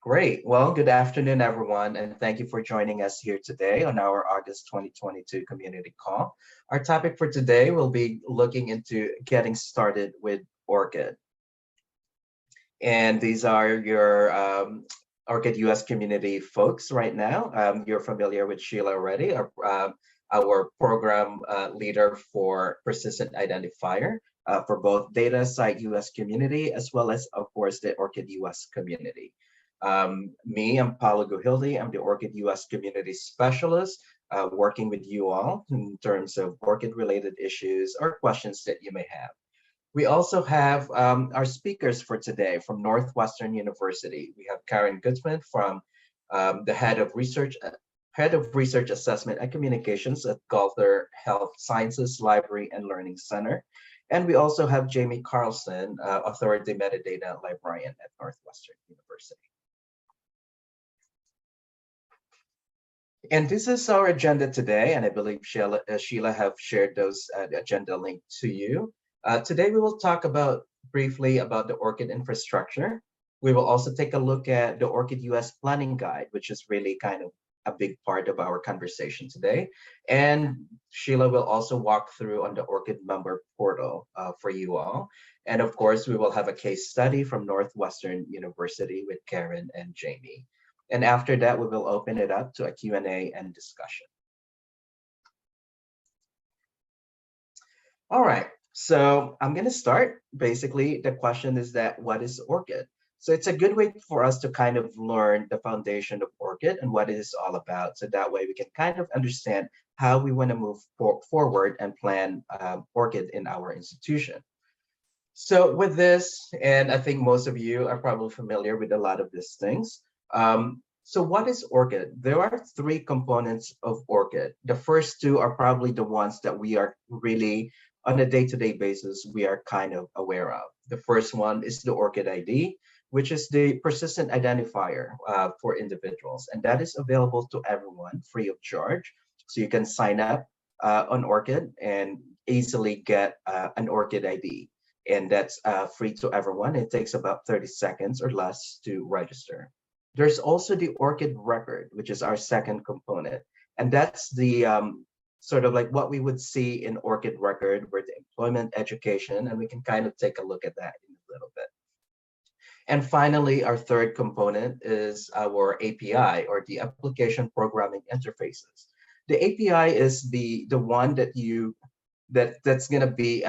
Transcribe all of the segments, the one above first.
Great. Well, good afternoon, everyone, and thank you for joining us here today on our August 2022 community call. Our topic for today will be looking into getting started with ORCID. And these are your ORCID US community folks right now. You're familiar with Sheila already, our program leader for persistent identifier for both data site US community, as well as, of course, the ORCID US community. I'm Paulo Guhildi. I'm the ORCID US community specialist, working with you all in terms of ORCID related issues or questions that you may have. We also have our speakers for today from Northwestern University. We have Karen Guzman from the Head of Research Assessment and Communications at Galter Health Sciences Library and Learning Center. And we also have Jamie Carlson, Authority Metadata Librarian at Northwestern University. And this is our agenda today, and I believe Sheila have shared those agenda link to you. Today we will talk briefly about the ORCID infrastructure. We will also take a look at the ORCID US planning guide, which is really kind of a big part of our conversation today. And Sheila will also walk through on the ORCID member portal for you all. And of course, we will have a case study from Northwestern University with Karen and Jamie. And after that, we will open it up to a Q&A and discussion. All right, so I'm going to start. Basically, the question is that what is ORCID? So it's a good way for us to kind of learn the foundation of ORCID and what it is all about. So that way we can kind of understand how we want to move forward and plan ORCID in our institution. So with this, and I think most of you are probably familiar with a lot of these things. So what is ORCID? There are three components of ORCID. The first two are probably the ones that we are really, on a day-to-day basis, we are kind of aware of. The first one is the ORCID ID, which is the persistent identifier for individuals. And that is available to everyone free of charge. So you can sign up on ORCID and easily get an ORCID ID. And that's free to everyone. It takes about 30 seconds or less to register. There's also the ORCID record, which is our second component. And that's the sort of like what we would see in ORCID record, where the employment, education, and we can kind of take a look at that in a little bit. And finally, our third component is our API, or the application programming interfaces. The API is the one that's going to be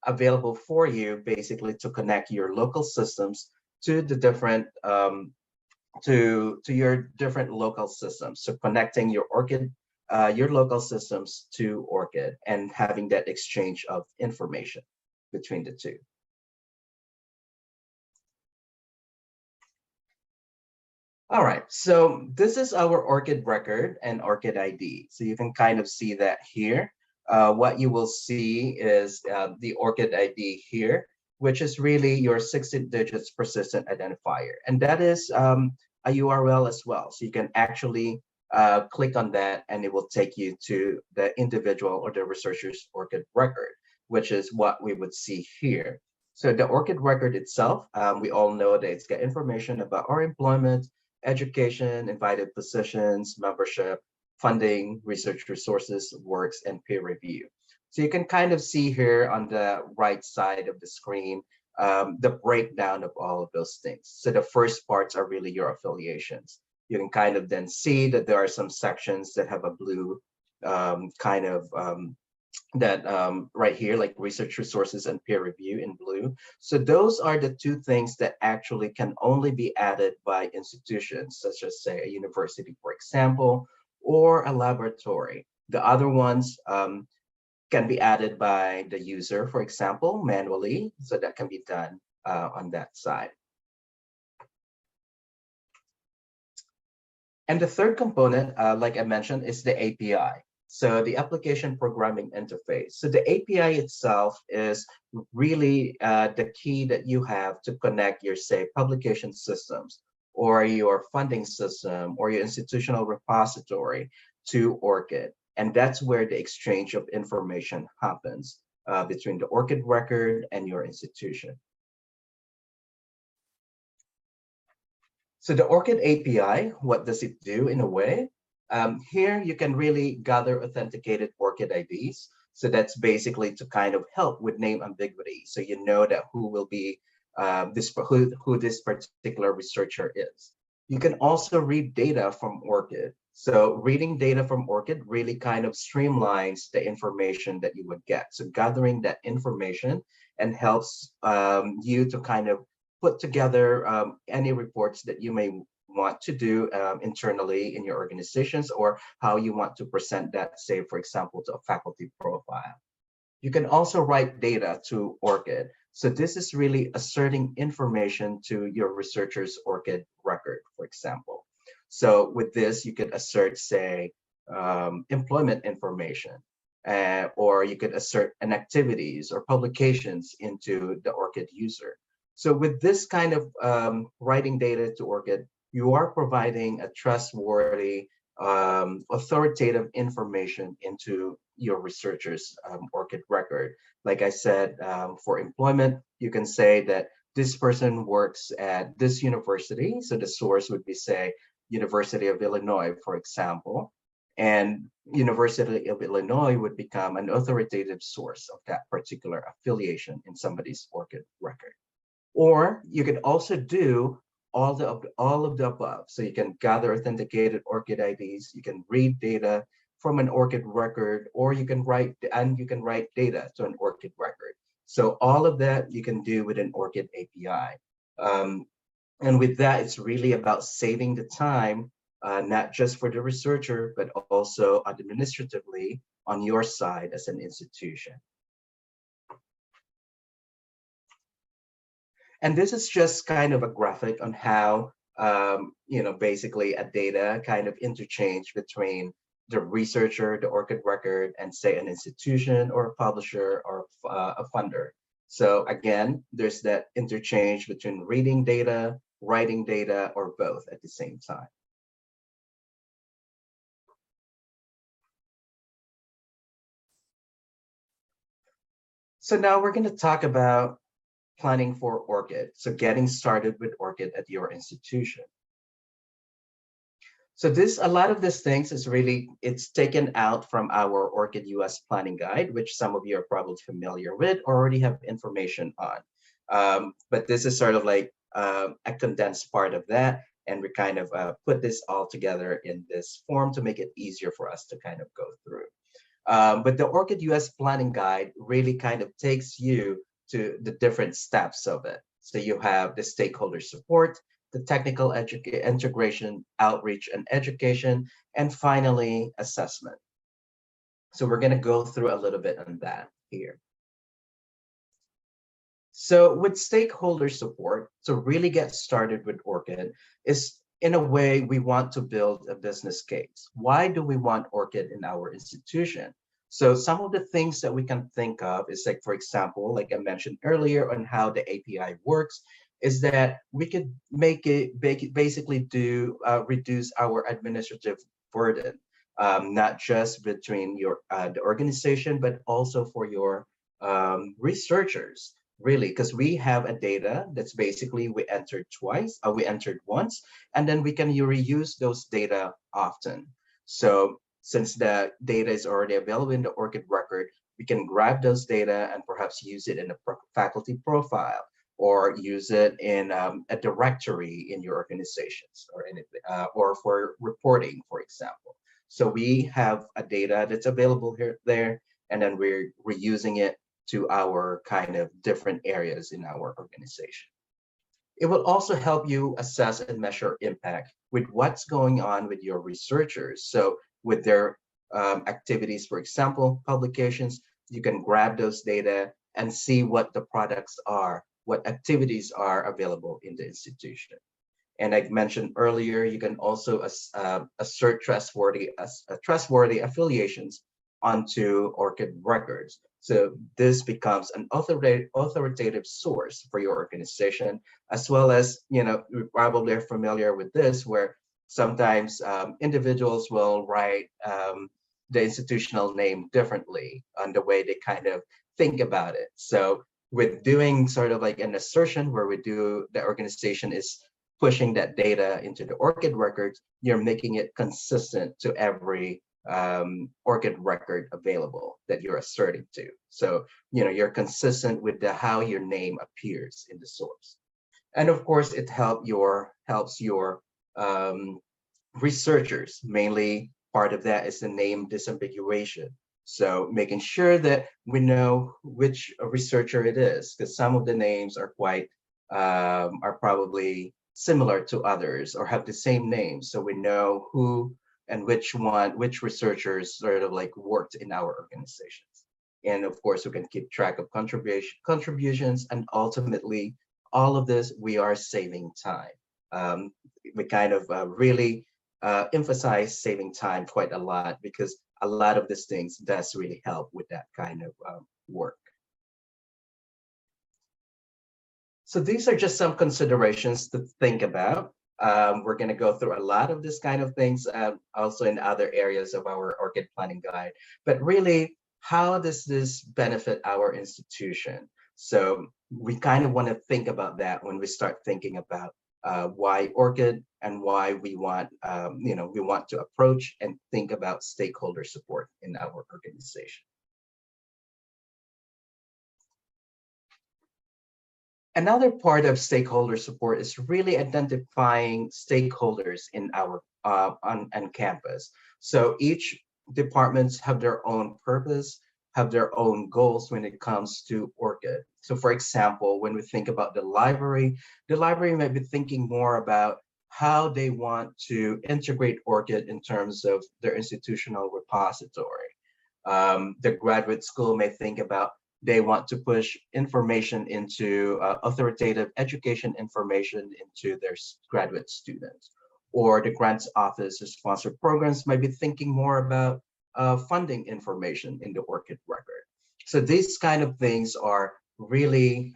available for you, basically, to connect your local systems to the different to your different local systems. So connecting your ORCID, your local systems to ORCID, and having that exchange of information between the two. All right, so this is our ORCID record and ORCID ID. So you can kind of see that here. What you will see is the ORCID ID here, which is really your 60 digits persistent identifier. And that is a URL as well. So you can actually click on that and it will take you to the individual or the researcher's ORCID record, which is what we would see here. So the ORCID record itself, we all know that it's got information about our employment, education, invited positions, membership, funding, research resources, works, and peer review. So you can kind of see here on the right side of the screen, the breakdown of all of those things. So the first parts are really your affiliations. You can kind of then see that there are some sections that have a blue right here, like research resources and peer review in blue. So those are the two things that actually can only be added by institutions, such as, say, a university, for example, or a laboratory. The other ones can be added by the user, for example, manually. So that can be done on that side. And the third component, like I mentioned, is the API. So the application programming interface. So the API itself is really the key that you have to connect your, say, publication systems or your funding system or your institutional repository to ORCID. And that's where the exchange of information happens between the ORCID record and your institution. So the ORCID API, what does it do in a way? Here you can really gather authenticated ORCID IDs. So that's basically to kind of help with name ambiguity. So you know that who will be who this particular researcher is. You can also read data from ORCID. So reading data from ORCID really kind of streamlines the information that you would get. So gathering that information and helps you to kind of put together any reports that you may want to do internally in your organizations, or how you want to present that, say, for example, to a faculty profile. You can also write data to ORCID. So this is really asserting information to your researcher's ORCID record, for example. So with this, you could assert, say, employment information, or you could assert an activities or publications into the ORCID user. So with this kind of writing data to ORCID, you are providing a trustworthy, authoritative information into your researcher's ORCID record. Like I said, for employment, you can say that this person works at this university. So the source would be, say, University of Illinois, for example. And University of Illinois would become an authoritative source of that particular affiliation in somebody's ORCID record. Or you can also do all of the above. So you can gather authenticated ORCID IDs, you can read data from an ORCID record, or you can write data to an ORCID record. So all of that you can do with an ORCID API. And with that, it's really about saving the time, not just for the researcher, but also administratively on your side as an institution. And this is just kind of a graphic on how, basically a data kind of interchange between the researcher, the ORCID record, and say an institution or a publisher or a funder. So again, there's that interchange between reading data, writing data, or both at the same time. So now we're going to talk about planning for ORCID. So getting started with ORCID at your institution. So a lot of these things is really, it's taken out from our ORCID US planning guide, which some of you are probably familiar with or already have information on. But this is sort of like a condensed part of that. And we kind of put this all together in this form to make it easier for us to kind of go through. But the ORCID US planning guide really kind of takes you to the different steps of it. So you have the stakeholder support, the technical integration, outreach and education, and finally assessment. So we're going to go through a little bit on that here. So with stakeholder support, to really get started with ORCID is, in a way, we want to build a business case. Why do we want ORCID in our institution? So some of the things that we can think of is, like, for example, like I mentioned earlier on how the API works, is that we could make it basically reduce our administrative burden, not just between the organization, but also for your researchers, really, because we have a data that's basically we entered once, and then we can reuse those data often. So since the data is already available in the ORCID record, we can grab those data and perhaps use it in a faculty profile, or use it in a directory in your organizations, or anything, or for reporting, for example. So we have a data that's available there, and then we're reusing it to our kind of different areas in our organization. It will also help you assess and measure impact with what's going on with your researchers. So with their activities, for example, publications, you can grab those data and see what the products are, what activities are available in the institution. And I mentioned earlier, you can also assert trustworthy affiliations onto ORCID records. So this becomes an authoritative source for your organization, as well as, you probably are familiar with this, where sometimes individuals will write the institutional name differently on the way they kind of think about it. So with doing sort of like an assertion where the organization is pushing that data into the ORCID records, you're making it consistent to every ORCID record available that you're asserting to. So, you're consistent with how your name appears in the source. And of course, it helps your researchers. Mainly part of that is the name disambiguation. So making sure that we know which researcher it is, because some of the names are probably similar to others or have the same name. So we know who and which researchers sort of like worked in our organizations. And of course, we can keep track of contributions, and ultimately, all of this, we are saving time. We kind of really emphasize saving time quite a lot, because a lot of these things does really help with that kind of work. So these are just some considerations to think about. We're going to go through a lot of this kind of things also in other areas of our ORCID planning guide. But really, how does this benefit our institution? So we kind of want to think about that when we start thinking about why ORCID and why we want to approach and think about stakeholder support in our organization. Another part of stakeholder support is really identifying stakeholders in our on campus. So each departments have their own purpose, have their own goals when it comes to ORCID. So for example, when we think about the library might be thinking more about how they want to integrate ORCID in terms of their institutional repository. The graduate school may think about they want to push information into authoritative education information into their graduate students. Or the grants office or sponsored programs might be thinking more about funding information in the ORCID record. So these kind of things are really,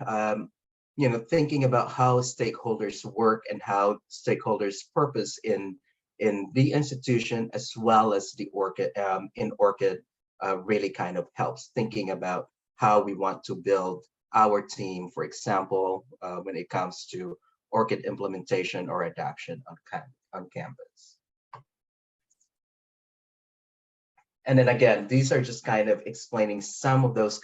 thinking about how stakeholders work and how stakeholders purpose in the institution as well as the ORCID in ORCID really kind of helps thinking about how we want to build our team, for example, when it comes to ORCID implementation or adoption on campus. And then again, these are just kind of explaining some of those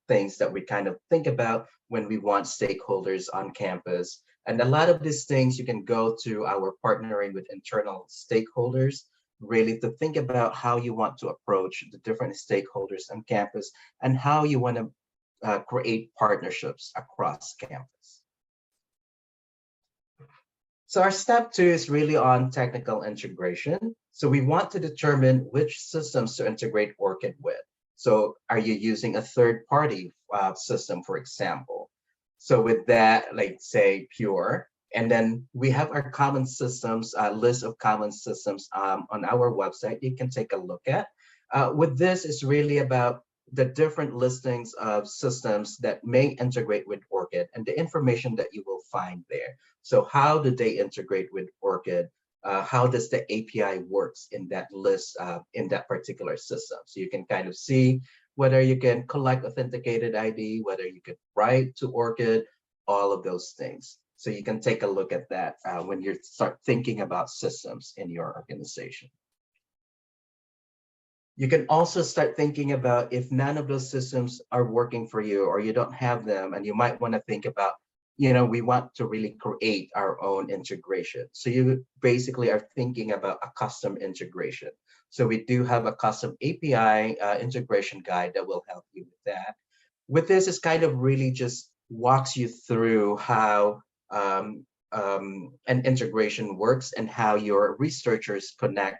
things that we kind of think about when we want stakeholders on campus. And a lot of these things you can go to our partnering with internal stakeholders, really to think about how you want to approach the different stakeholders on campus and how you want to create partnerships across campus. So our step 2 is really on technical integration. So we want to determine which systems to integrate ORCID with. So are you using a third-party system, for example? So with that, like say Pure, and then we have our common systems, list of common systems on our website you can take a look at. With this, it's really about the different listings of systems that may integrate with ORCID and the information that you will find there. So how do they integrate with ORCID? How does the API works in that list, in that particular system? So you can kind of see whether you can collect authenticated ID, whether you could write to ORCID, all of those things. So you can take a look at that when you start thinking about systems in your organization. You can also start thinking about if none of those systems are working for you or you don't have them, and you might want to think about, we want to really create our own integration. So you basically are thinking about a custom integration. So we do have a custom API integration guide that will help you with that. With this, it's kind of really just walks you through how an integration works and how your researchers connect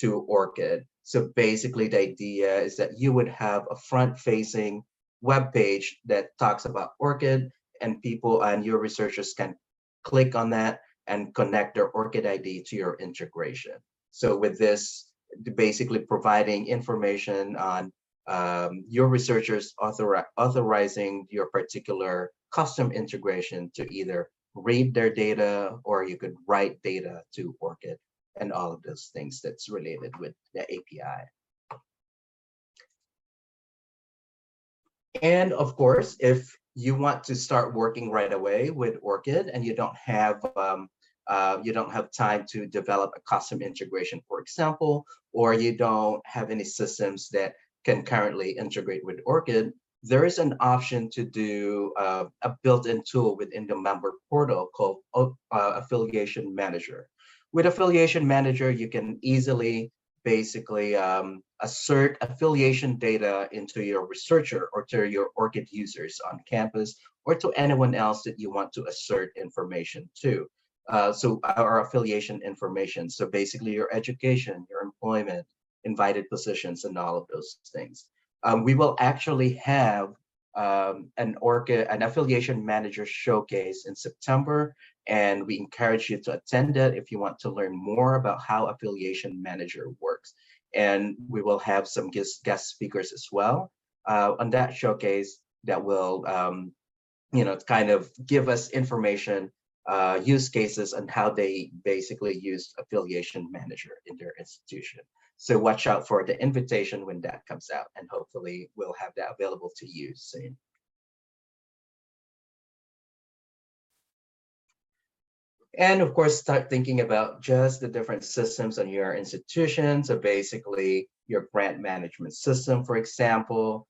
to ORCID. So basically the idea is that you would have a front-facing web page that talks about ORCID, and people and your researchers can click on that and connect their ORCID ID to your integration. So with this, basically providing information on your researchers authorizing your particular custom integration to either read their data, or you could write data to ORCID, and all of those things that's related with the API. And of course, if you want to start working right away with ORCID and you don't have you don't have time to develop a custom integration, for example, or you don't have any systems that can currently integrate with ORCID, there is an option to do a built-in tool within the member portal called Affiliation Manager. With Affiliation Manager, you can easily basically assert affiliation data into your researcher or to your ORCID users on campus or to anyone else that you want to assert information to. So our affiliation information, so basically your education, your employment, invited positions, and all of those things. We will actually have an affiliation manager showcase in September, and we encourage you to attend it if you want to learn more about how affiliation manager works. And we will have some guest speakers as well on that showcase that will kind of give us information, use cases on how they basically use affiliation manager in their institution. So watch out for the invitation when that comes out, and hopefully we'll have that available to you soon. And of course, start thinking about just the different systems on your institution. So basically your grant management system, for example,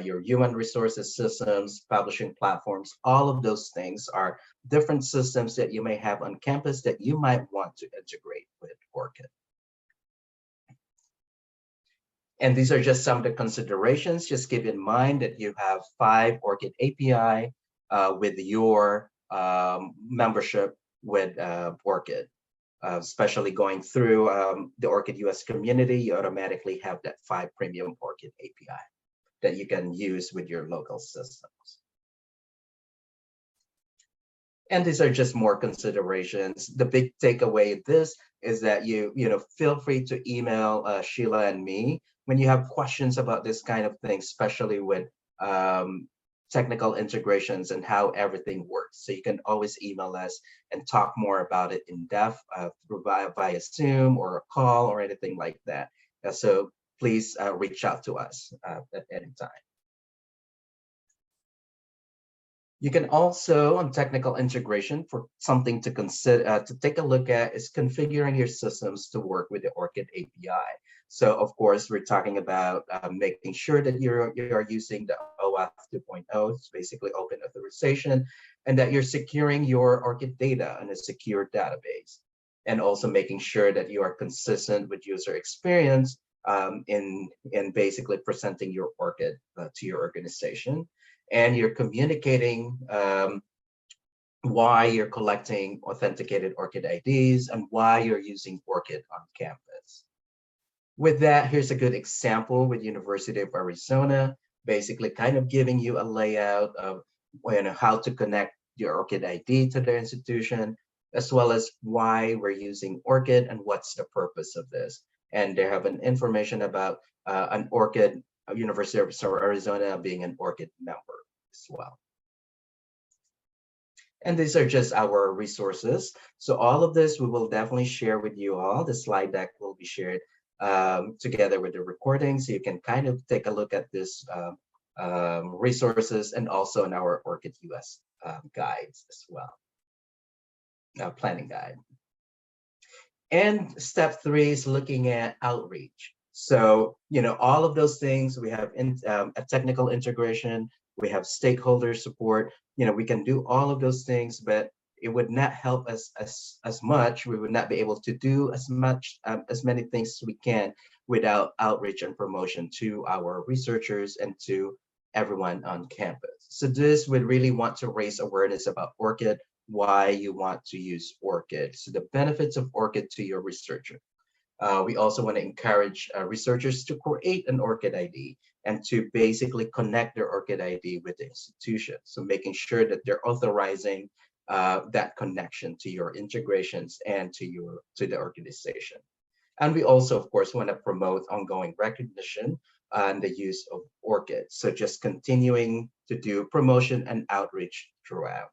your human resources systems, publishing platforms, all of those things are different systems that you may have on campus that you might want to integrate with ORCID. And these are just some of the considerations. Just keep in mind that you have 5 ORCID API with your membership with ORCID. Especially going through the ORCID US community, you automatically have that 5 premium ORCID API that you can use with your local systems. And these are just more considerations. The big takeaway of this is that you feel free to email Sheila and me when you have questions about this kind of thing, especially with technical integrations and how everything works. So you can always email us and talk more about it in depth via Zoom or a call or anything like that. So please reach out to us at any time. You can also, on technical integration, for something to consider, to take a look at is configuring your systems to work with the ORCID API. So of course, we're talking about making sure that you're using the OAuth 2.0, it's basically open authorization, and that you're securing your ORCID data in a secure database. And also making sure that you are consistent with user experience in basically presenting your ORCID to your organization. And you're communicating why you're collecting authenticated ORCID IDs and why you're using ORCID on campus. With that, here's a good example with University of Arizona, basically kind of giving you a layout of how to connect your ORCID ID to their institution, as well as why we're using ORCID and what's the purpose of this. And they have an information about an ORCID, University of Arizona being an ORCID member as well. And these are just our resources. So all of this we will definitely share with you all. The slide deck will be shared together with the recording, so you can kind of take a look at this resources and also in our ORCID US guides as well, planning guide. And step 3 is looking at outreach. So, all of those things, we have a technical integration, we have stakeholder support, we can do all of those things, but it would not help us as much. We would not be able to do as many things as we can without outreach and promotion to our researchers and to everyone on campus. So this would really want to raise awareness about ORCID, why you want to use ORCID. So the benefits of ORCID to your researcher. We also want to encourage researchers to create an ORCID ID and to basically connect their ORCID ID with the institution. So making sure that they're authorizing that connection to your integrations and to the organization. And we also, of course, want to promote ongoing recognition and the use of ORCID. So just continuing to do promotion and outreach throughout.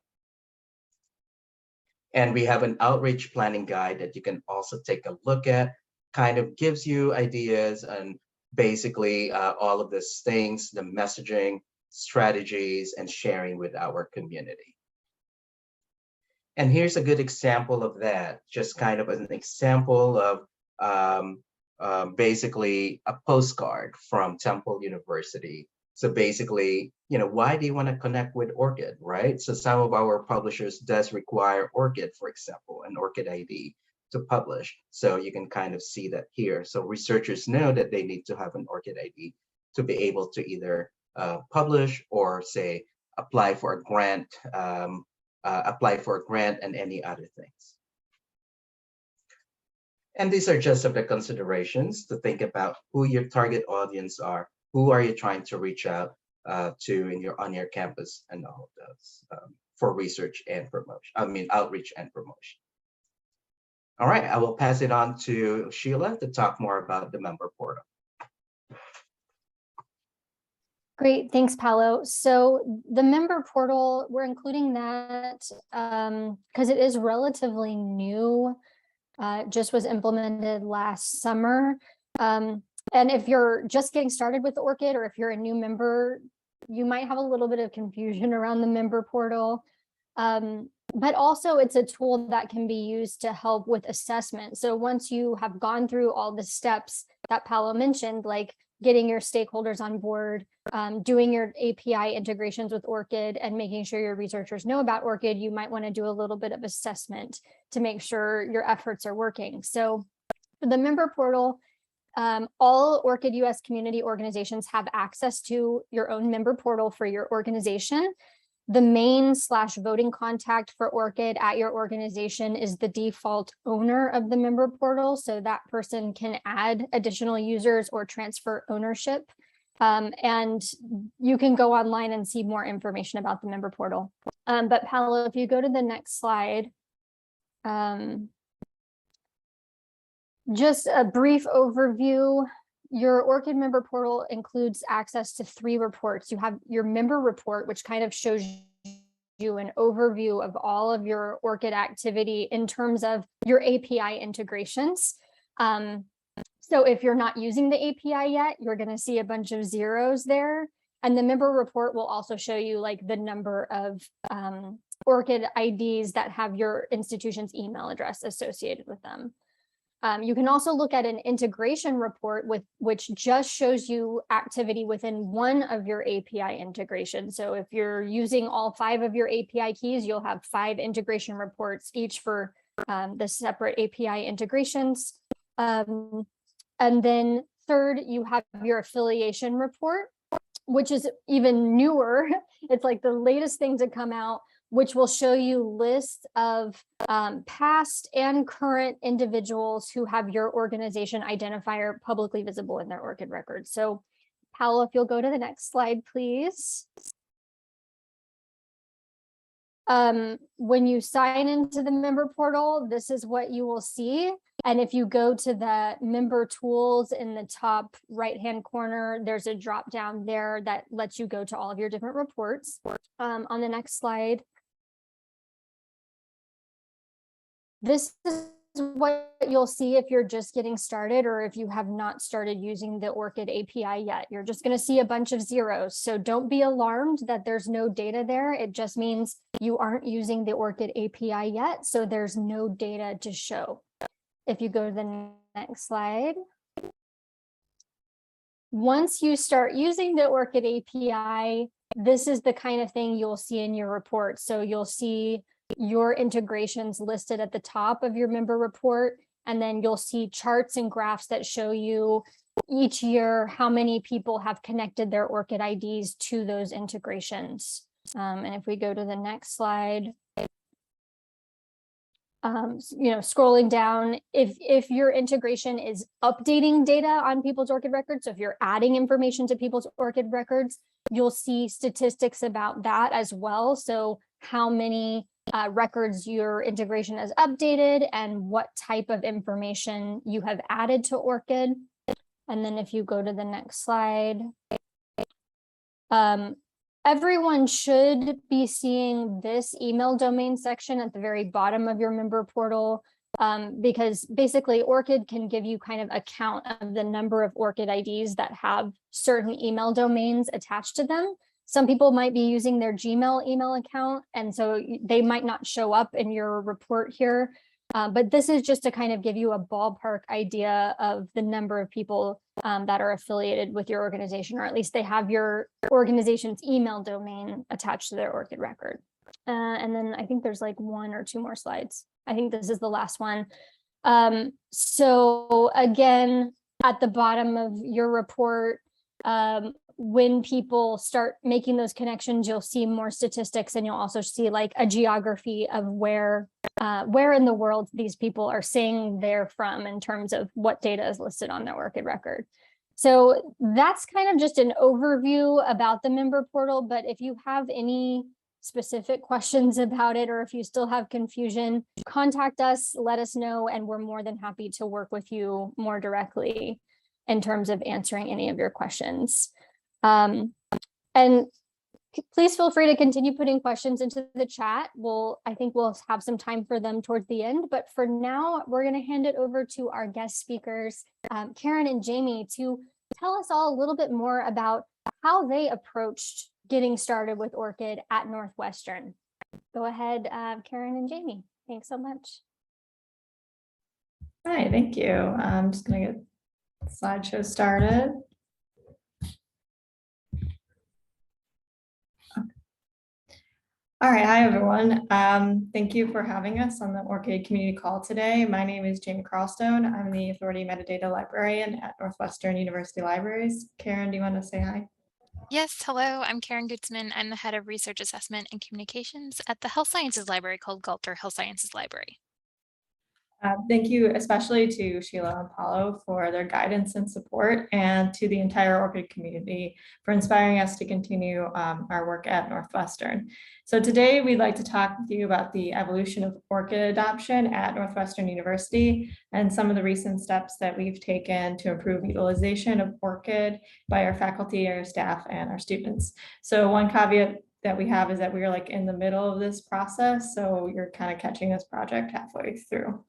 And we have an outreach planning guide that you can also take a look at, kind of gives you ideas and basically all of these things, the messaging, strategies, and sharing with our community. And here's a good example of that, just kind of an example of basically a postcard from Temple University. So basically, why do you want to connect with ORCID, right? So some of our publishers does require ORCID, for example, an ORCID ID to publish. So you can kind of see that here. So researchers know that they need to have an ORCID ID to be able to either publish or say apply for a grant, and any other things. And these are just of the considerations to think about who your target audience are, who are you trying to reach out to on your campus, and all of those for research and promotion. Outreach and promotion. All right, I will pass it on to Sheila to talk more about the member portal. Great, thanks, Paolo. So the member portal, we're including that because it is relatively new. Just was implemented last summer. And if you're just getting started with ORCID, or if you're a new member, you might have a little bit of confusion around the member portal. But also it's a tool that can be used to help with assessment. So once you have gone through all the steps that Paolo mentioned, like getting your stakeholders on board, doing your API integrations with ORCID, and making sure your researchers know about ORCID, you might want to do a little bit of assessment to make sure your efforts are working. So for the member portal, all ORCID US community organizations have access to your own member portal for your organization. The main/voting contact for ORCID at your organization is the default owner of the member portal. So that person can add additional users or transfer ownership. And you can go online and see more information about the member portal. But Paolo, if you go to the next slide, just a brief overview. Your ORCID member portal includes access to 3 reports. You have your member report, which kind of shows you an overview of all of your ORCID activity in terms of your API integrations. So if you're not using the API yet, you're going to see a bunch of zeros there. And the member report will also show you like the number of ORCID IDs that have your institution's email address associated with them. You can also look at an integration report which just shows you activity within one of your API integrations. So if you're using all 5 of your API keys, you'll have 5 integration reports, each for the separate API integrations. And then third, you have your affiliation report, which is even newer. It's like the latest thing to come out, which will show you lists of past and current individuals who have your organization identifier publicly visible in their ORCID records. So Paolo, if you'll go to the next slide, please. When you sign into the member portal, this is what you will see. And if you go to the member tools in the top right-hand corner, there's a drop down there that lets you go to all of your different reports. On the next slide. This is what you'll see if you're just getting started, or if you have not started using the ORCID API yet. You're just going to see a bunch of zeros. So don't be alarmed that there's no data there. It just means you aren't using the ORCID API yet, so there's no data to show. If you go to the next slide. Once you start using the ORCID API, this is the kind of thing you'll see in your report. So you'll see your integrations listed at the top of your member report, and then you'll see charts and graphs that show you each year how many people have connected their ORCID IDs to those integrations. And if we go to the next slide, scrolling down, if your integration is updating data on people's ORCID records, so if you're adding information to people's ORCID records, you'll see statistics about that as well. So how many records your integration has updated and what type of information you have added to ORCID. And then if you go to the next slide, everyone should be seeing this email domain section at the very bottom of your member portal, because basically ORCID can give you kind of a count of the number of ORCID IDs that have certain email domains attached to them. Some people might be using their Gmail email account, and so they might not show up in your report here. But this is just to kind of give you a ballpark idea of the number of people that are affiliated with your organization, or at least they have your organization's email domain attached to their ORCID record. And then I think there's like 1 or 2 more slides. I think this is the last one. So again, at the bottom of your report, when people start making those connections, you'll see more statistics, and you'll also see like a geography of where in the world these people are saying they're from in terms of what data is listed on their ORCID record. So that's kind of just an overview about the member portal, but if you have any specific questions about it, or if you still have confusion, contact us, let us know, and we're more than happy to work with you more directly in terms of answering any of your questions. And please feel free to continue putting questions into the chat. I think we'll have some time for them towards the end, but for now, we're going to hand it over to our guest speakers, Karen and Jamie, to tell us all a little bit more about how they approached getting started with ORCID at Northwestern. Go ahead, Karen and Jamie. Thanks so much. Hi, thank you. I'm just going to get the slideshow started. All right, hi everyone. Thank you for having us on the ORCID community call today. My name is Jamie Carlstone. I'm the Authority Metadata Librarian at Northwestern University Libraries. Karen, do you want to say hi? Yes, hello, I'm Karen Gutzman. I'm the head of research assessment and communications at the Health Sciences Library called Galter Health Sciences Library. Thank you especially to Sheila and Paulo for their guidance and support, and to the entire ORCID community for inspiring us to continue our work at Northwestern. So today we'd like to talk with you about the evolution of ORCID adoption at Northwestern University and some of the recent steps that we've taken to improve utilization of ORCID by our faculty, our staff, and our students. So one caveat that we have is that we are like in the middle of this process, so you're kind of catching this project halfway through.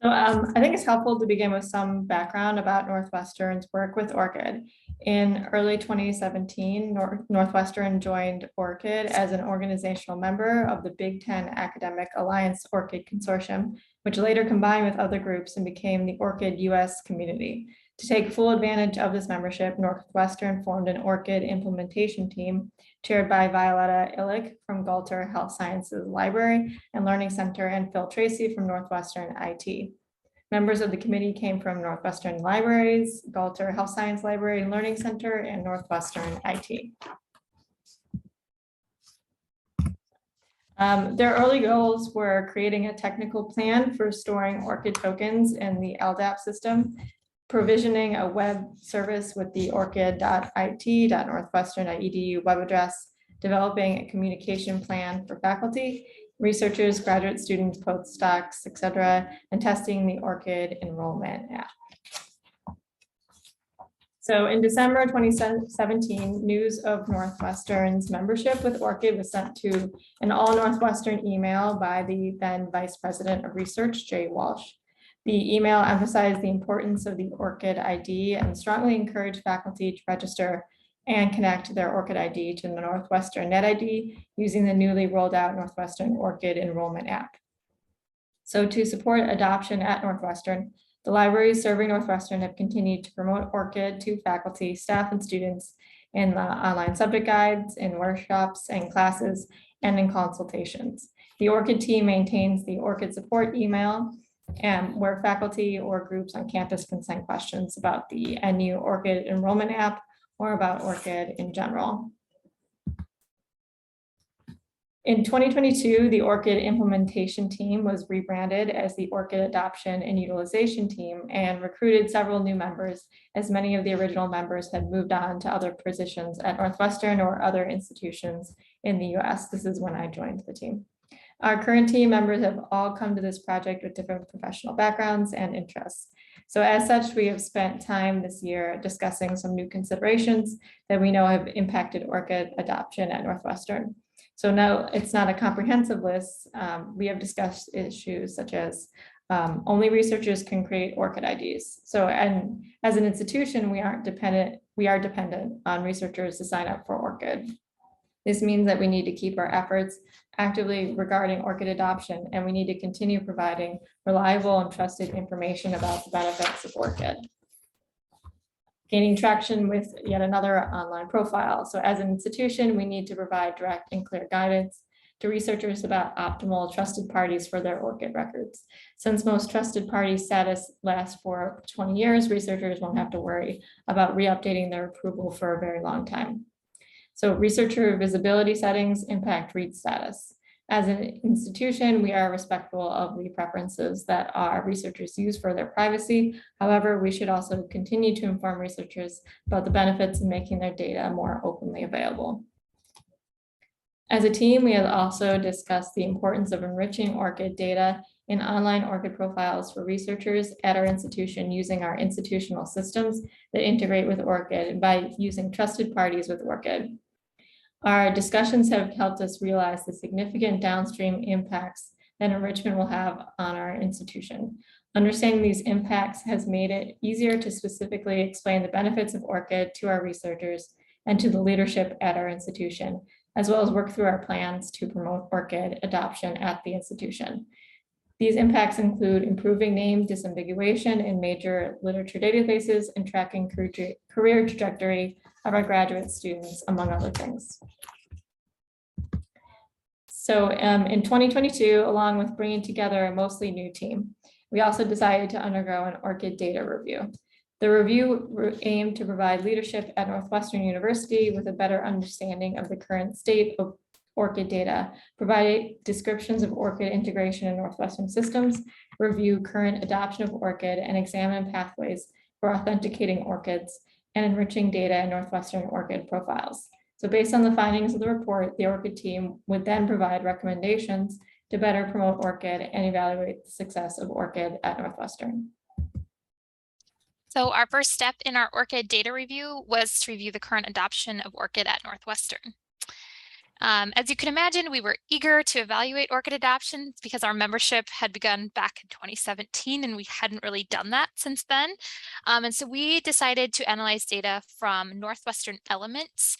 So I think it's helpful to begin with some background about Northwestern's work with ORCID. In early 2017, Northwestern joined ORCID as an organizational member of the Big Ten Academic Alliance ORCID Consortium, which later combined with other groups and became the ORCID US community. To take full advantage of this membership, Northwestern formed an ORCID implementation team chaired by Violetta Illick from Galter Health Sciences Library and Learning Center, and Phil Tracy from Northwestern IT. Members of the committee came from Northwestern Libraries, Galter Health Science Library and Learning Center, and Northwestern IT. Their early goals were creating a technical plan for storing ORCID tokens in the LDAP system, provisioning a web service with the orcid.it.northwestern.edu web address, developing a communication plan for faculty, researchers, graduate students, postdocs, etc., and testing the ORCID enrollment app. So in December 2017, news of Northwestern's membership with ORCID was sent to an all Northwestern email by the then Vice President of Research, Jay Walsh. The email emphasized the importance of the ORCID ID and strongly encouraged faculty to register and connect their ORCID ID to the Northwestern NetID using the newly rolled out Northwestern ORCID enrollment app. So to support adoption at Northwestern, the libraries serving Northwestern have continued to promote ORCID to faculty, staff, and students in the online subject guides, in workshops and classes, and in consultations. The ORCID team maintains the ORCID support email, where faculty or groups on campus can send questions about the NU ORCID enrollment app or about ORCID in general. In 2022, the ORCID implementation team was rebranded as the ORCID adoption and utilization team and recruited several new members, as many of the original members had moved on to other positions at Northwestern or other institutions in the US. This is when I joined the team. Our current team members have all come to this project with different professional backgrounds and interests. So as such, we have spent time this year discussing some new considerations that we know have impacted ORCID adoption at Northwestern. So no, it's not a comprehensive list. We have discussed issues such as Only researchers can create ORCID IDs. So, and as an institution, we are dependent on researchers to sign up for ORCID. This means that we need to keep our efforts actively regarding ORCID adoption, and we need to continue providing reliable and trusted information about the benefits of ORCID. Gaining traction with yet another online profile. So as an institution, we need to provide direct and clear guidance to researchers about optimal trusted parties for their ORCID records. Since most trusted party status lasts for 20 years, researchers won't have to worry about re-updating their approval for a very long time. So researcher visibility settings impact read status. As an institution, we are respectful of the preferences that our researchers use for their privacy. However, we should also continue to inform researchers about the benefits of making their data more openly available. As a team, we have also discussed the importance of enriching ORCID data in online ORCID profiles for researchers at our institution using our institutional systems that integrate with ORCID and by using trusted parties with ORCID. Our discussions have helped us realize the significant downstream impacts that enrichment will have on our institution. Understanding these impacts has made it easier to specifically explain the benefits of ORCID to our researchers and to the leadership at our institution, as well as work through our plans to promote ORCID adoption at the institution. These impacts include improving name disambiguation in major literature databases and tracking career trajectory of our graduate students, among other things. So in 2022, along with bringing together a mostly new team, we also decided to undergo an ORCID data review. The review aimed to provide leadership at Northwestern University with a better understanding of the current state of ORCID data, provide descriptions of ORCID integration in Northwestern systems, review current adoption of ORCID, and examine pathways for authenticating ORCIDs and enriching data in Northwestern ORCID profiles. So based on the findings of the report, the ORCID team would then provide recommendations to better promote ORCID and evaluate the success of ORCID at Northwestern. So our first step in our ORCID data review was to review the current adoption of ORCID at Northwestern. As you can imagine, we were eager to evaluate ORCID adoption because our membership had begun back in 2017 and we hadn't really done that since then. And so we decided to analyze data from Northwestern Elements,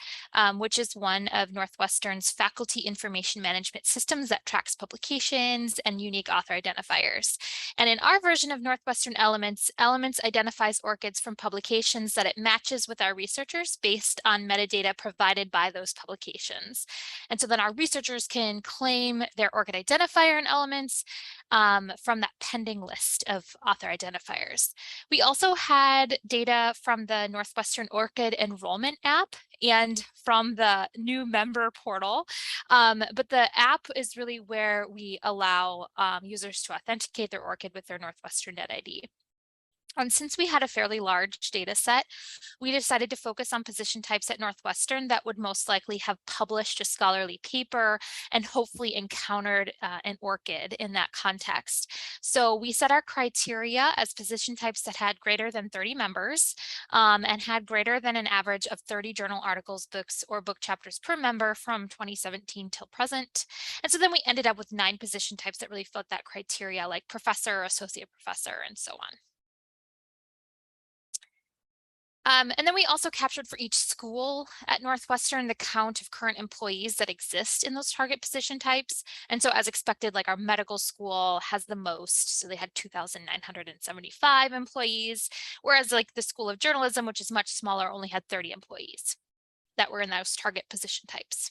which is one of Northwestern's faculty information management systems that tracks publications and unique author identifiers. And in our version of Northwestern Elements, Elements identifies ORCIDs from publications that it matches with our researchers based on metadata provided by those publications. And so then our researchers can claim their ORCID identifier in Elements from that pending list of author identifiers. We also had data from the Northwestern ORCID enrollment app and from the new member portal. But the app is really where we allow users to authenticate their ORCID with their Northwestern NetID. And since we had a fairly large data set, we decided to focus on position types at Northwestern that would most likely have published a scholarly paper and hopefully encountered an ORCID in that context. So we set our criteria as position types that had greater than 30 members and had greater than an average of 30 journal articles, books, or book chapters per member from 2017 till present. And so then we ended up with 9 position types that really fit that criteria, like professor, associate professor, and so on. And then we also captured for each school at Northwestern the count of current employees that exist in those target position types. And so as expected, like our medical school has the most, so they had 2,975 employees, whereas like the School of Journalism, which is much smaller, only had 30 employees that were in those target position types.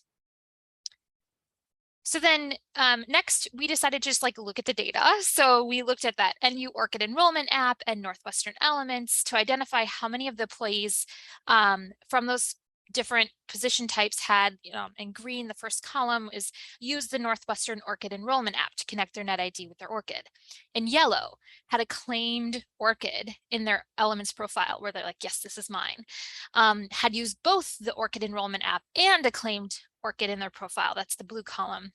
So then next, we decided to just like look at the data. So we looked at that NU ORCID enrollment app and Northwestern Elements to identify how many of the employees from those different position types had, in green, the first column is use the Northwestern ORCID enrollment app to connect their NetID with their ORCID. In yellow, had a claimed ORCID in their Elements profile where they're like, yes, this is mine. Had used both the ORCID enrollment app and a claimed ORCID in their profile. That's the blue column.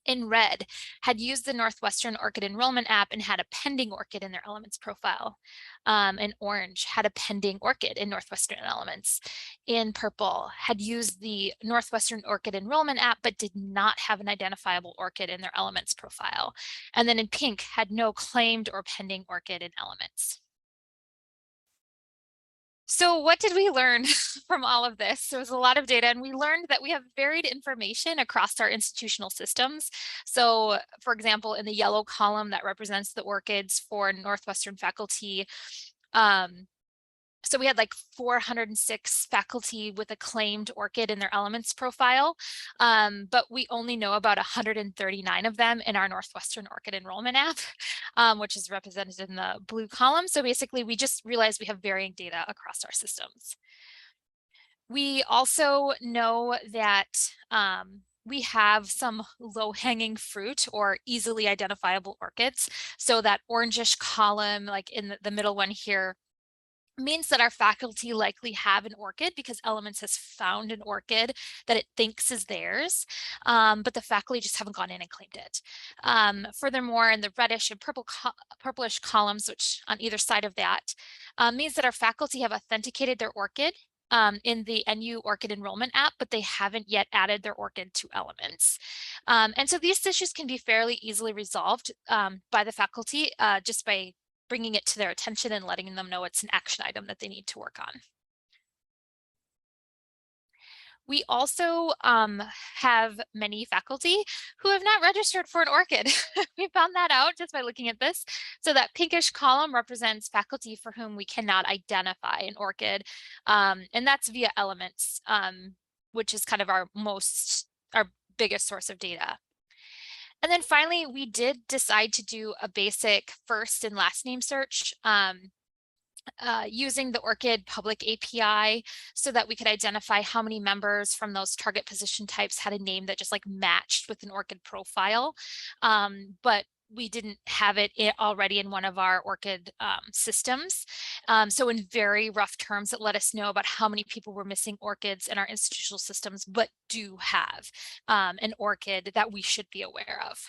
in red had used the Northwestern ORCID enrollment app and had a pending ORCID in their elements profile. In orange had a pending ORCID in Northwestern elements. In purple had used the Northwestern ORCID enrollment app but did not have an identifiable ORCID in their elements profile. And then in pink had no claimed or pending ORCID in elements. So what did we learn from all of this? There was a lot of data, and we learned that we have varied information across our institutional systems. So for example, in the yellow column that represents the ORCIDs for Northwestern faculty, so we had like 406 faculty with a claimed ORCID in their elements profile, but we only know about 139 of them in our Northwestern ORCID enrollment app, which is represented in the blue column. So basically, we just realized we have varying data across our systems. We also know that we have some low-hanging fruit or easily identifiable ORCIDs. So that orangish column, like in the middle one here, means that our faculty likely have an ORCID because Elements has found an ORCID that it thinks is theirs, but the faculty just haven't gone in and claimed it. Furthermore, in the reddish and purplish columns, which on either side of that, means that our faculty have authenticated their ORCID in the NU ORCID enrollment app, but they haven't yet added their ORCID to Elements. And so these issues can be fairly easily resolved by the faculty just by bringing it to their attention and letting them know it's an action item that they need to work on. We also have many faculty who have not registered for an ORCID. We found that out just by looking at this. So that pinkish column represents faculty for whom we cannot identify an ORCID, and that's via Elements, which is kind of our biggest source of data. And then finally, we did decide to do a basic first and last name search using the ORCID public API so that we could identify how many members from those target position types had a name that just like matched with an ORCID profile. But we didn't have it already in one of our ORCID systems. So in very rough terms, it let us know about how many people were missing ORCIDs in our institutional systems, but do have an ORCID that we should be aware of.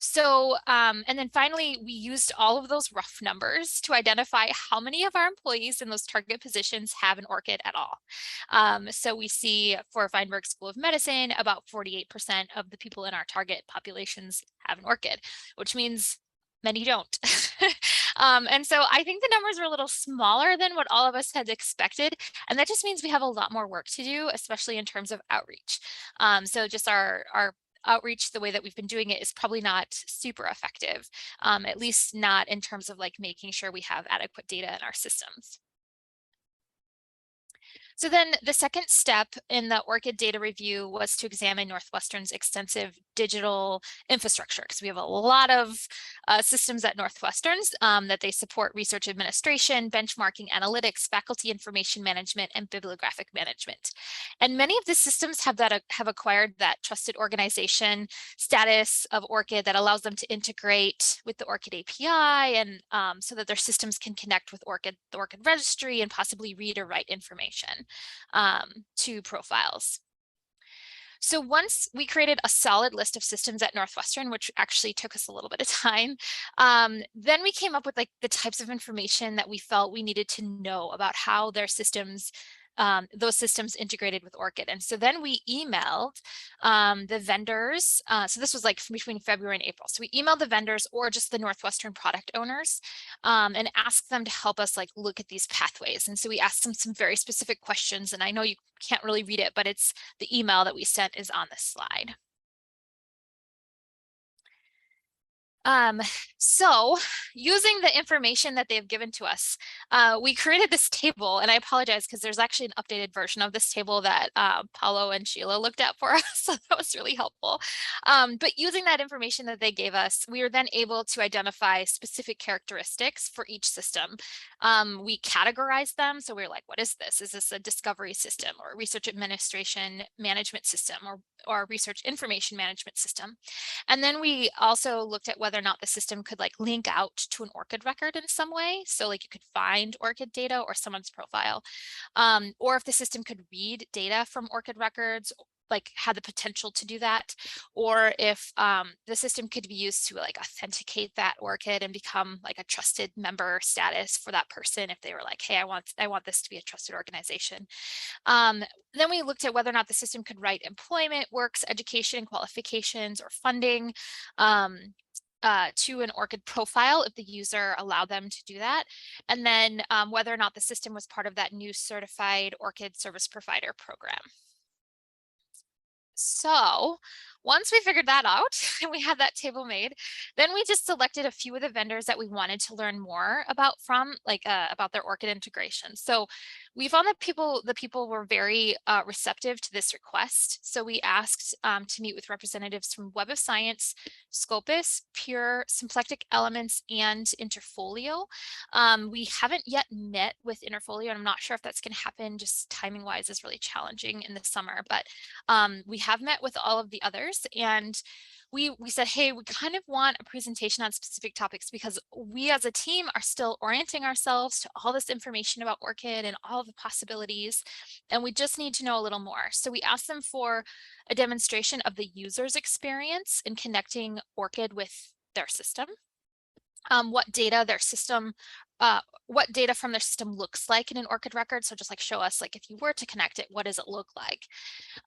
So, and then finally, we used all of those rough numbers to identify how many of our employees in those target positions have an ORCID at all. So we see for Feinberg School of Medicine, about 48% of the people in our target populations have an ORCID, which means many don't. And so I think the numbers are a little smaller than what all of us had expected. And that just means we have a lot more work to do, especially in terms of outreach. So just our outreach, the way that we've been doing it, is probably not super effective, at least not in terms of like making sure we have adequate data in our systems. So then the second step in the ORCID data review was to examine Northwestern's extensive digital infrastructure, because we have a lot of systems at Northwestern's that they support: research administration, benchmarking, analytics, faculty information management, and bibliographic management. And many of the systems have acquired that trusted organization status of ORCID that allows them to integrate with the ORCID API, and so that their systems can connect with the ORCID registry and possibly read or write information to profiles. So once we created a solid list of systems at Northwestern, which actually took us a little bit of time, then we came up with like the types of information that we felt we needed to know about how their systems, those systems integrated with ORCID. And so then we emailed the vendors. So this was like between February and April. So we emailed the vendors or just the Northwestern product owners and asked them to help us like look at these pathways. And so we asked them some very specific questions, and I know you can't really read it, but it's the email that we sent is on this slide. So using the information that they've given to us, we created this table, and I apologize because there's actually an updated version of this table that Paulo and Sheila looked at for us, so that was really helpful. But using that information that they gave us, we were then able to identify specific characteristics for each system. We categorized them, so we were like, what is this? Is this a discovery system or a research administration management system or a research information management system? And then we also looked at whether or not the system could like link out to an ORCID record in some way. So like you could find ORCID data or someone's profile, or if the system could read data from ORCID records, like had the potential to do that, or if the system could be used to like authenticate that ORCID and become like a trusted member status for that person if they were like, hey, I want this to be a trusted organization. Then we looked at whether or not the system could write employment, works, education, qualifications, or funding to an ORCID profile if the user allowed them to do that. And then whether or not the system was part of that new certified ORCID service provider program. So once we figured that out and we had that table made, then we just selected a few of the vendors that we wanted to learn more about about their ORCID integration. So we found that the people were very receptive to this request. So we asked to meet with representatives from Web of Science, Scopus, Pure, Symplectic Elements, and Interfolio. We haven't yet met with Interfolio, and I'm not sure if that's going to happen. Just timing wise is really challenging in the summer, but we have met with all of the others, and we said, hey, we kind of want a presentation on specific topics because we as a team are still orienting ourselves to all this information about ORCID and all of the possibilities, and we just need to know a little more. So we asked them for a demonstration of the user's experience in connecting ORCID with their system. What data from their system looks like in an ORCID record. So just like show us, like if you were to connect it, what does it look like?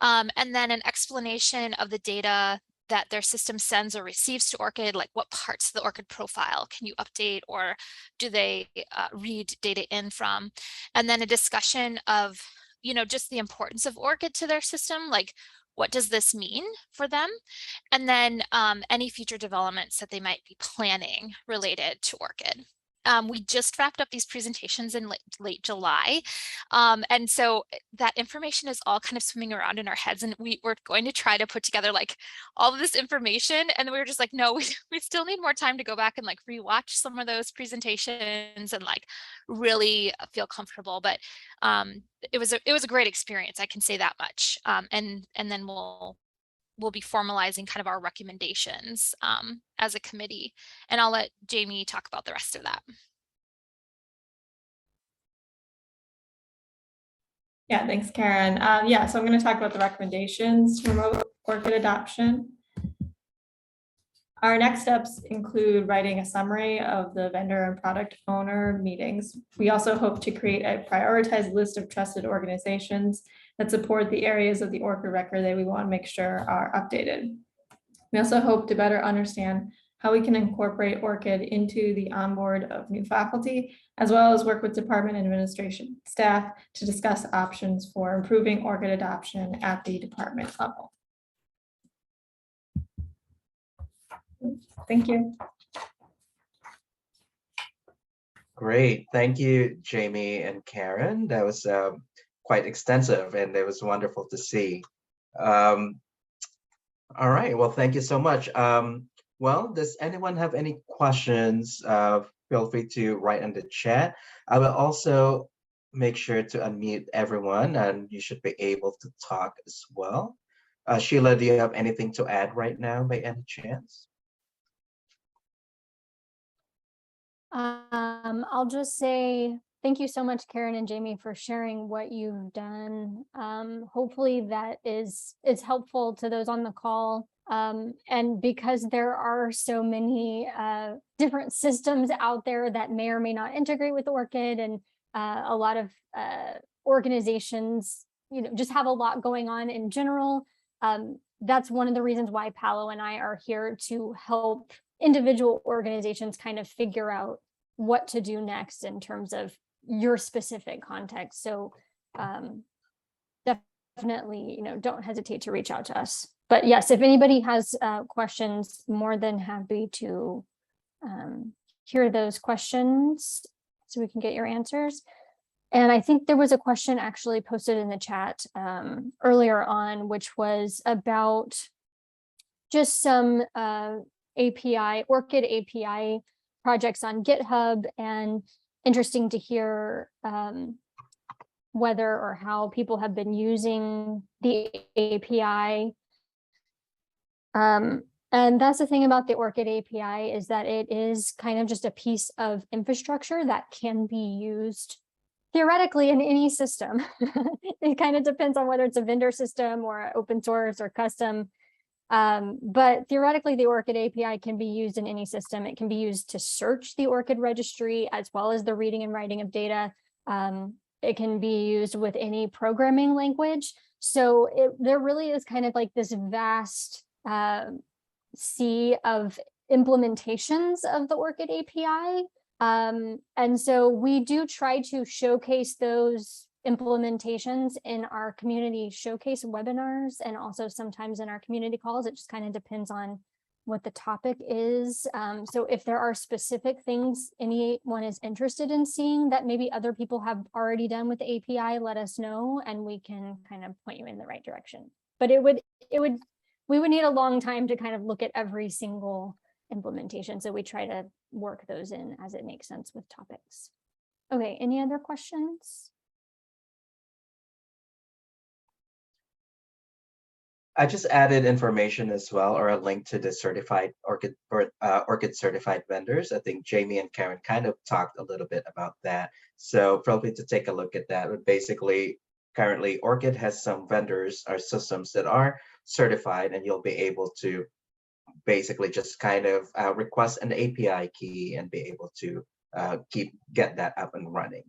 And then an explanation of the data that their system sends or receives to ORCID, like what parts of the ORCID profile can you update, or do they read data in from? And then a discussion of, just the importance of ORCID to their system, like what does this mean for them? And then any future developments that they might be planning related to ORCID. We just wrapped up these presentations in late July. And so that information is all kind of swimming around in our heads, and we were going to try to put together like all of this information. And then we were just like, no, we still need more time to go back and like rewatch some of those presentations and like really feel comfortable. But it was a great experience. I can say that much. And then we'll be formalizing kind of our recommendations as a committee, and I'll let Jamie talk about the rest of that. Yeah, thanks, Karen. Yeah, so I'm going to talk about the recommendations to promote ORCID adoption. Our next steps include writing a summary of the vendor and product owner meetings. We also hope to create a prioritized list of trusted organizations that support the areas of the ORCID record that we want to make sure are updated. We also hope to better understand how we can incorporate ORCID into the onboard of new faculty, as well as work with department administration staff to discuss options for improving ORCID adoption at the department level. Thank you. Great. Thank you, Jamie and Karen. That was quite extensive, and it was wonderful to see. All right. Well, thank you so much. Well, does anyone have any questions? Feel free to write in the chat. I will also make sure to unmute everyone, and you should be able to talk as well. Sheila, do you have anything to add right now by any chance? I'll just say thank you so much, Karen and Jamie, for sharing what you've done. Hopefully that is helpful to those on the call. And because there are so many different systems out there that may or may not integrate with ORCID, and a lot of organizations, just have a lot going on in general. That's one of the reasons why Paolo and I are here to help individual organizations kind of figure out what to do next in terms of your specific context. So definitely, don't hesitate to reach out to us. But yes, if anybody has questions, more than happy to hear those questions so we can get your answers. And I think there was a question actually posted in the chat earlier on, which was about just some ORCID API projects on GitHub, and interesting to hear whether or how people have been using the API. And that's the thing about the ORCID API, is that it is kind of just a piece of infrastructure that can be used theoretically in any system. It kind of depends on whether it's a vendor system or open source or custom. But theoretically, the ORCID API can be used in any system. It can be used to search the ORCID registry as well as the reading and writing of data. It can be used with any programming language. So there really is kind of like this vast sea of implementations of the ORCID API. And so we do try to showcase those implementations in our community showcase webinars and also sometimes in our community calls. It just kind of depends on what the topic is. So if there are specific things anyone is interested in seeing that maybe other people have already done with the API, let us know and we can kind of point you in the right direction. But we would need a long time to kind of look at every single implementation. So we try to work those in as it makes sense with topics. Okay, any other questions? I just added information as well, or a link to the certified ORCID or ORCID certified vendors. I think Jamie and Karen kind of talked a little bit about that. So feel free to take a look at that. But basically, currently ORCID has some vendors or systems that are certified, and you'll be able to basically just kind of request an API key and be able to get that up and running.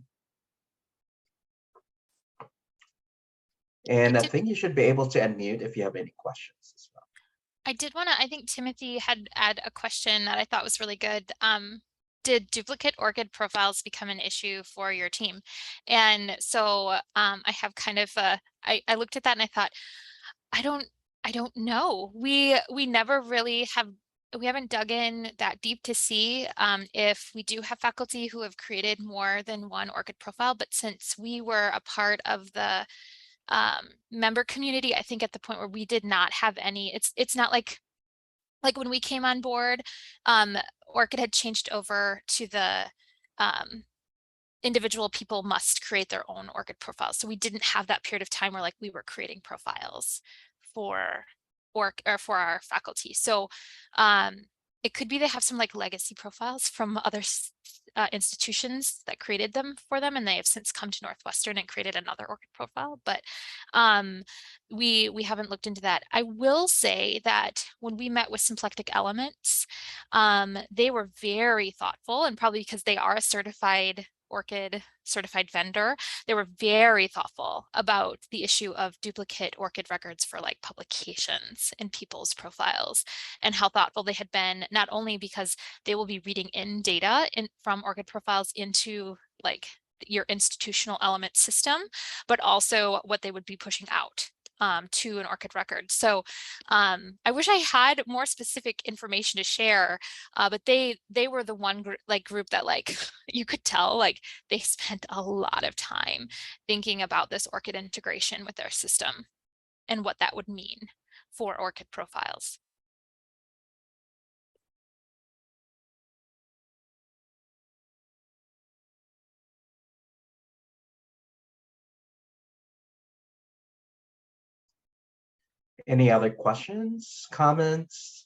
And I think you should be able to unmute if you have any questions as well. I did want to, I think Timothy had a question that I thought was really good. Did duplicate ORCID profiles become an issue for your team? And so I have kind of, I looked at that and I thought, I don't know. We never really we haven't dug in that deep to see if we do have faculty who have created more than one ORCID profile, but since we were a part of the member community, I think at the point where we did not have any, it's not like when we came on board, ORCID had changed over to the individual people must create their own ORCID profiles. So we didn't have that period of time where like we were creating profiles for for our faculty. So it could be they have some like legacy profiles from other institutions that created them for them, and they have since come to Northwestern and created another ORCID profile. But we haven't looked into that. I will say that when we met with Symplectic Elements, they were very thoughtful, and probably because they are a certified ORCID certified vendor, they were very thoughtful about the issue of duplicate ORCID records for like publications in people's profiles, and how thoughtful they had been, not only because they will be reading in data from ORCID profiles into like your institutional element system, but also what they would be pushing out to an ORCID record. So I wish I had more specific information to share, but they were the one group that like you could tell like they spent a lot of time thinking about this ORCID integration with their system and what that would mean for ORCID profiles. Any other questions, comments,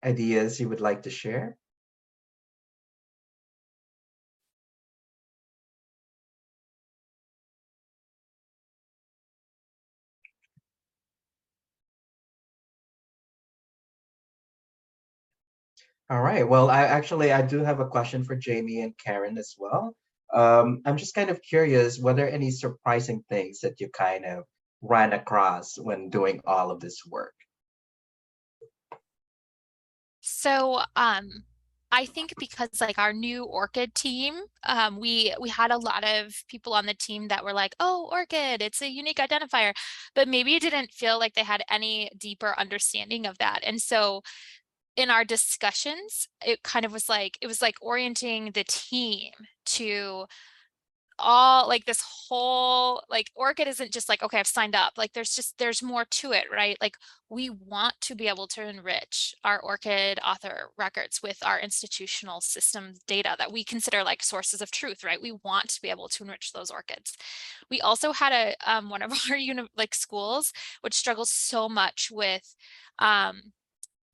ideas you would like to share? All right. Well, I do have a question for Jamie and Karen as well. I'm just kind of curious, were there any surprising things that you kind of ran across when doing all of this work? So I think because like our new ORCID team, we had a lot of people on the team that were like, oh, ORCID, it's a unique identifier, but maybe it didn't feel like they had any deeper understanding of that. And so in our discussions, it kind of was like, it was like orienting the team to all like this whole like ORCID isn't just like, okay, I've signed up, like there's more to it, right? Like we want to be able to enrich our ORCID author records with our institutional systems data that we consider like sources of truth, right? We want to be able to enrich those ORCIDs. We also had a one of our schools which struggles so much with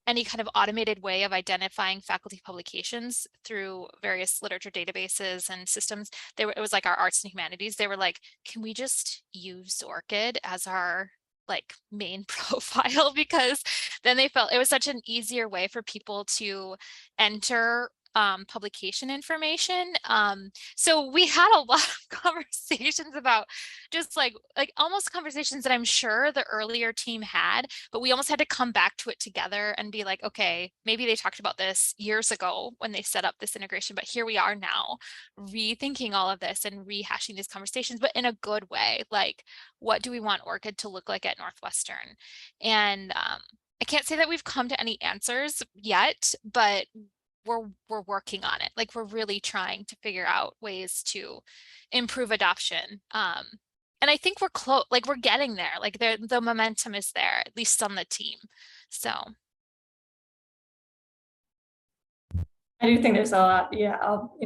any kind of automated way of identifying faculty publications through various literature databases and systems. It was like our arts and humanities. They were like, can we just use ORCID as our like main profile? Because then they felt it was such an easier way for people to enter publication information. So we had a lot of conversations about just like almost conversations that I'm sure the earlier team had, but we almost had to come back to it together and be like, okay, maybe they talked about this years ago when they set up this integration, but here we are now rethinking all of this and rehashing these conversations, but in a good way. Like, what do we want ORCID to look like at Northwestern? And I can't say that we've come to any answers yet, but we're working on it. Like, we're really trying to figure out ways to improve adoption. And I think we're close, like we're getting there, like the momentum is there, at least on the team. So I do think there's a lot, yeah, I'll,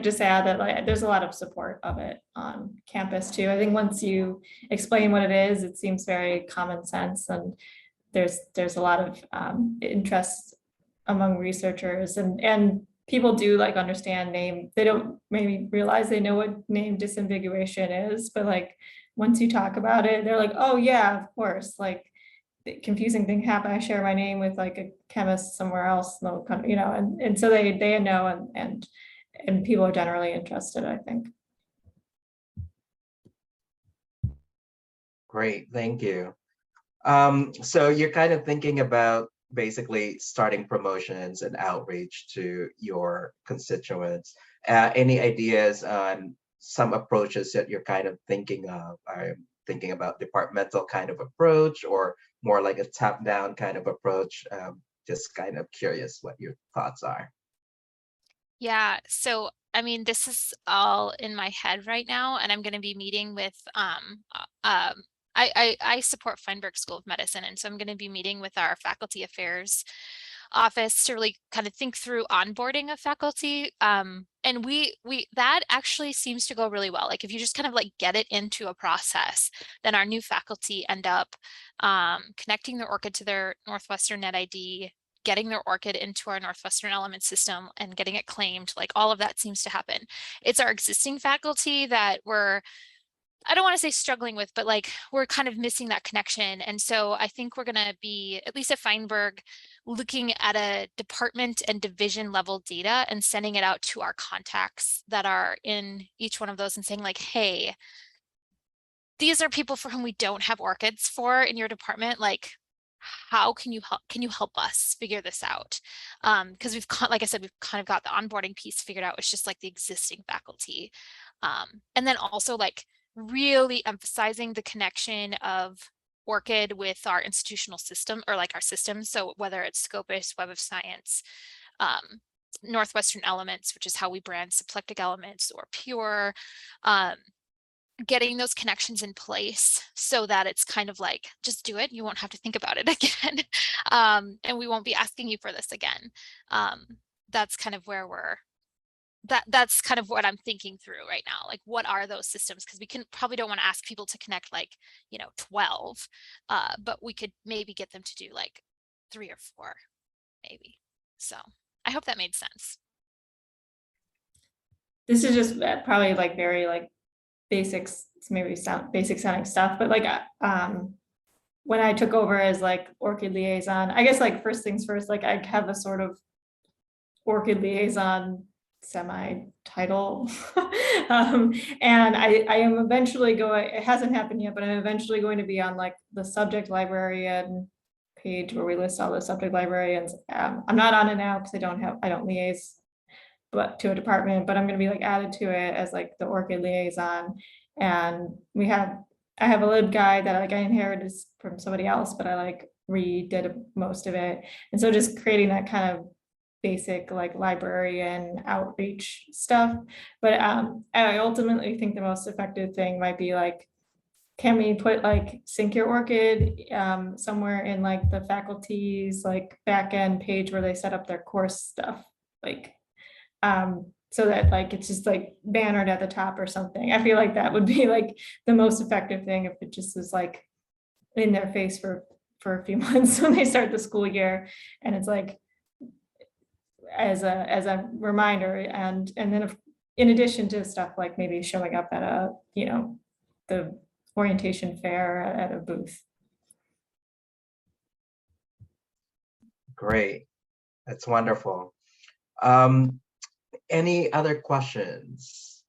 just add that like there's a lot of support of it on campus too. I think once you explain what it is, it seems very common sense, and there's a lot of interest among researchers, and people do like understand name. They don't maybe realize they know what name disambiguation is, but like once you talk about it, they're like, oh yeah, of course. Like the confusing thing happened. I share my name with like a chemist somewhere else, and so they know, and people are generally interested, I think. Great, thank you. So you're kind of thinking about basically starting promotions and outreach to your constituents. Any ideas on some approaches that you're kind of thinking of? I'm thinking about departmental kind of approach, or more like a top-down kind of approach. Just kind of curious what your thoughts are. yeah, so I mean, this is all in my head right now, and I'm going to be meeting with I support Feinberg School of Medicine, and so I'm going to be meeting with our faculty affairs office to really kind of think through onboarding of faculty. And we that actually seems to go really well. Like if you just kind of like get it into a process, then our new faculty end up connecting their ORCID to their Northwestern NetID, getting their ORCID into our Northwestern element system and getting it claimed. Like all of that seems to happen. It's our existing faculty that I don't want to say struggling with, but like we're kind of missing that connection. And so I think we're going to be, at least at Feinberg, looking at a department and division level data and sending it out to our contacts that are in each one of those and saying like, hey, these are people for whom we don't have ORCIDs for in your department. Like, how can you help us figure this out? Because like I said, we've kind of got the onboarding piece figured out. It's just like the existing faculty. And then also like really emphasizing the connection of ORCID with our institutional system, or like our systems. So whether it's Scopus, Web of Science, Northwestern Elements, which is how we brand symplectic elements, or Pure, getting those connections in place so that it's kind of like, just do it. You won't have to think about it again. And we won't be asking you for this again. That's kind of where that's kind of what I'm thinking through right now. Like, what are those systems? Because we probably don't want to ask people to connect like, 12, but we could maybe get them to do like 3 or 4, maybe. So I hope that made sense. This is just probably like very like basics, maybe basic sounding stuff, but like when I took over as like ORCID liaison, I guess like first things first, like I have a sort of ORCID liaison semi-title. And I am eventually going, it hasn't happened yet, but I'm eventually going to be on like the subject librarian page where we list all the subject librarians. I'm not on it now because I don't liaise but to a department, but I'm going to be like added to it as like the ORCID liaison. And I have a lib guide that like I inherited from somebody else, but I like redid most of it. And so just creating that kind of basic like librarian outreach stuff. But I ultimately think the most effective thing might be like, can we put like sync your ORCID somewhere in like the faculty's like backend page where they set up their course stuff, like so that like it's just like bannered at the top or something. I feel like that would be like the most effective thing if it just was like in their face for for a few months when they start the school year. And it's like, as a reminder, and then in addition to stuff like maybe showing up at a, the orientation fair at a booth. Great. That's wonderful. Any other questions,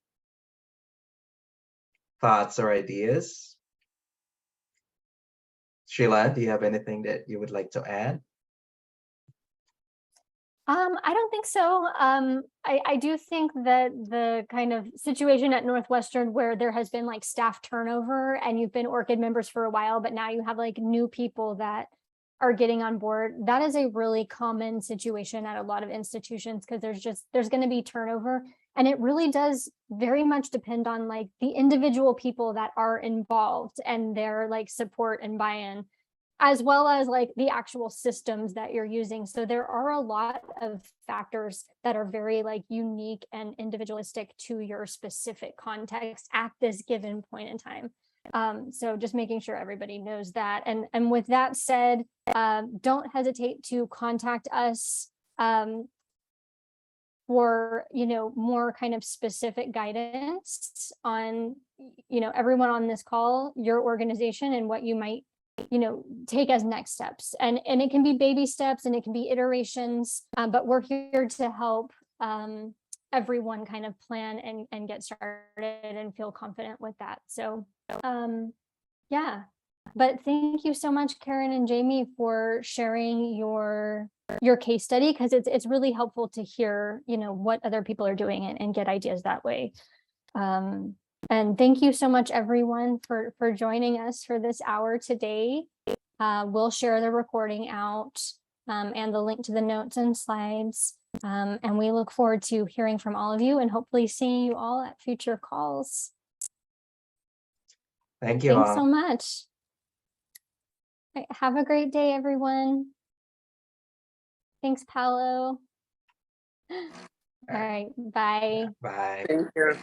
thoughts, or ideas? Sheila, do you have anything that you would like to add? I don't think so. I do think that the kind of situation at Northwestern where there has been like staff turnover and you've been ORCID members for a while, but now you have like new people that are getting on board, that is a really common situation at a lot of institutions, because there's going to be turnover, and it really does very much depend on like the individual people that are involved and their like support and buy-in, as well as like the actual systems that you're using. So there are a lot of factors that are very like unique and individualistic to your specific context at this given point in time. So just making sure everybody knows that. And with that said, don't hesitate to contact us for, more kind of specific guidance on, everyone on this call, your organization, and what you might, take as next steps. And it can be baby steps and it can be iterations, but we're here to help everyone kind of plan and get started and feel confident with that. So yeah, but thank you so much, Karen and Jamie, for sharing your case study, because it's really helpful to hear, what other people are doing and get ideas that way. And thank you so much, everyone, for joining us for this hour today. We'll share the recording out and the link to the notes and slides. And we look forward to hearing from all of you and hopefully seeing you all at future calls. Thank you Thanks all. so much. Have a great day, everyone. Thanks, Paolo. All right, bye. Bye. Thank you.